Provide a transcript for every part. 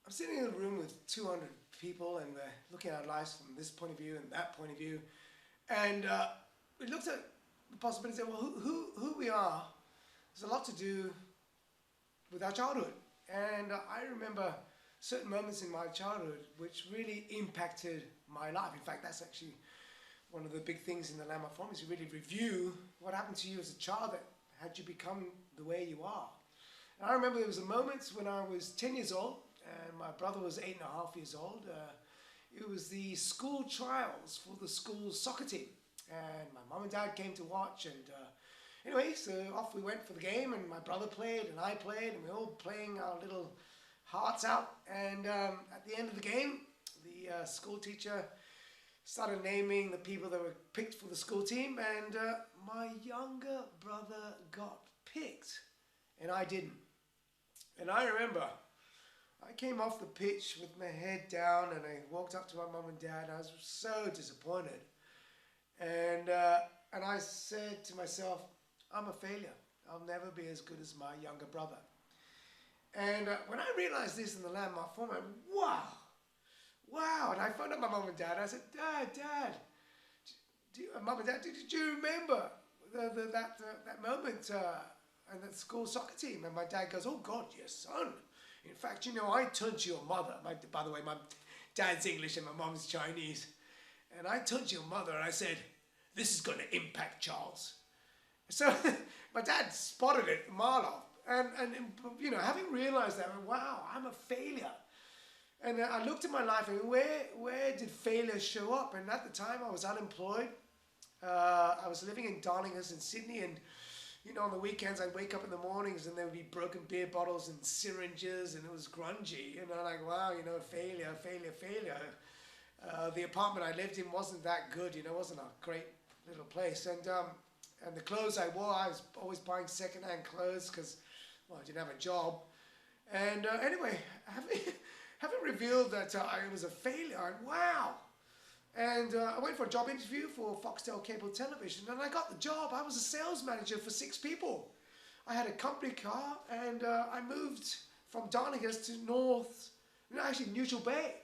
I'm sitting in a room with 200 people, and we're looking at our lives from this point of view and that point of view. And we looked at the possibility of, well, who we are has a lot to do with our childhood. And I remember certain moments in my childhood which really impacted my life. In fact, that's actually one of the big things in the Landmark Forum, is to really review what happened to you as a child that had you become the way you are. And I remember there was a moment when I was 10 years old and my brother was 8.5 years old. It was the school trials for the school soccer team. And my mum and dad came to watch, and anyway, so off we went for the game, and my brother played and I played, and we were all playing our little hearts out. And at the end of the game, the school teacher started naming the people that were picked for the school team, and my younger brother got picked and I didn't. And I remember I came off the pitch with my head down, and I walked up to my mum and dad, and I was so disappointed. And I said to myself, I'm a failure. I'll never be as good as my younger brother. And when I realized this in the Landmark Forum, I went, wow. And I phoned up my mum and dad, and I said, Dad, Mum and Dad, did you remember that moment and that school soccer team? And my dad goes, oh God, yes, son. In fact, you know, I turned to your mother. By the way, my dad's English and my mom's Chinese. And I turned to your mother and I said, this is going to impact Charles. So my dad spotted it a mile off. And you know, having realized that, wow, I'm a failure. And I looked at my life and where did failure show up? And at the time I was unemployed. I was living in Darlinghurst in Sydney, and you know, on the weekends I'd wake up in the mornings and there would be broken beer bottles and syringes, and it was grungy. And I'm like, wow, you know, failure. The apartment I lived in wasn't that good, you know, it wasn't a great little place. And the clothes I wore, I was always buying second-hand clothes because, well, I didn't have a job. And anyway, having revealed that I was a failure, and wow. And I went for a job interview for Foxtel Cable Television, and I got the job. I was a sales manager for 6 people. I had a company car, and I moved from Darlinghurst to Neutral Bay,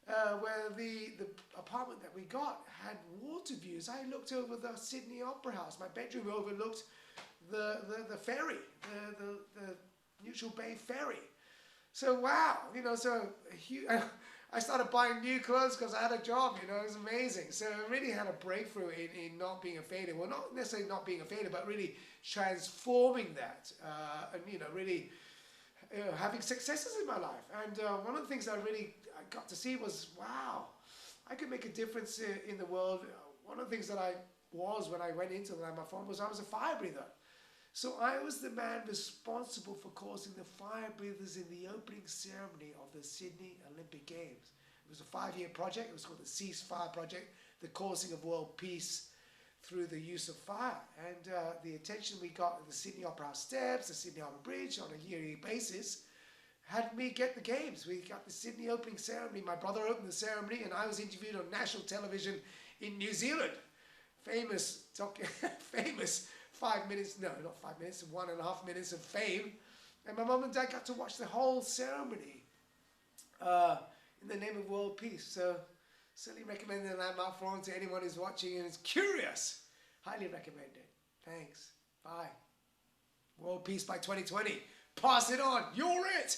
where the apartment that we got had water views. I looked over the Sydney Opera House. My bedroom overlooked the ferry, the Neutral Bay ferry. So wow, you know, so I started buying new clothes because I had a job, you know, it was amazing. So I really had a breakthrough in not being a failure. Well, not necessarily not being a failure, but really transforming that and, you know, really having successes in my life. And one of the things I got to see was, wow, I could make a difference in the world. One of the things that I was when I went into the Landmark Forum was I was a fire breather. So I was the man responsible for causing the fire breathers in the opening ceremony of the Sydney Olympic Games. It was a 5-year project. It was called the Ceasefire Project, the causing of world peace through the use of fire. And the attention we got at the Sydney Opera House steps, the Sydney Harbour Bridge on a yearly basis had me get the games. We got the Sydney opening ceremony. My brother opened the ceremony, and I was interviewed on national television in New Zealand. Famous 5 minutes, no, not 5 minutes, 1.5 minutes of fame. And my mum and dad got to watch the whole ceremony in the name of world peace. So certainly recommend the Landmark Forum to anyone who's watching and is curious. Highly recommend it. Thanks. Bye. World peace by 2020. Pass it on. You're it.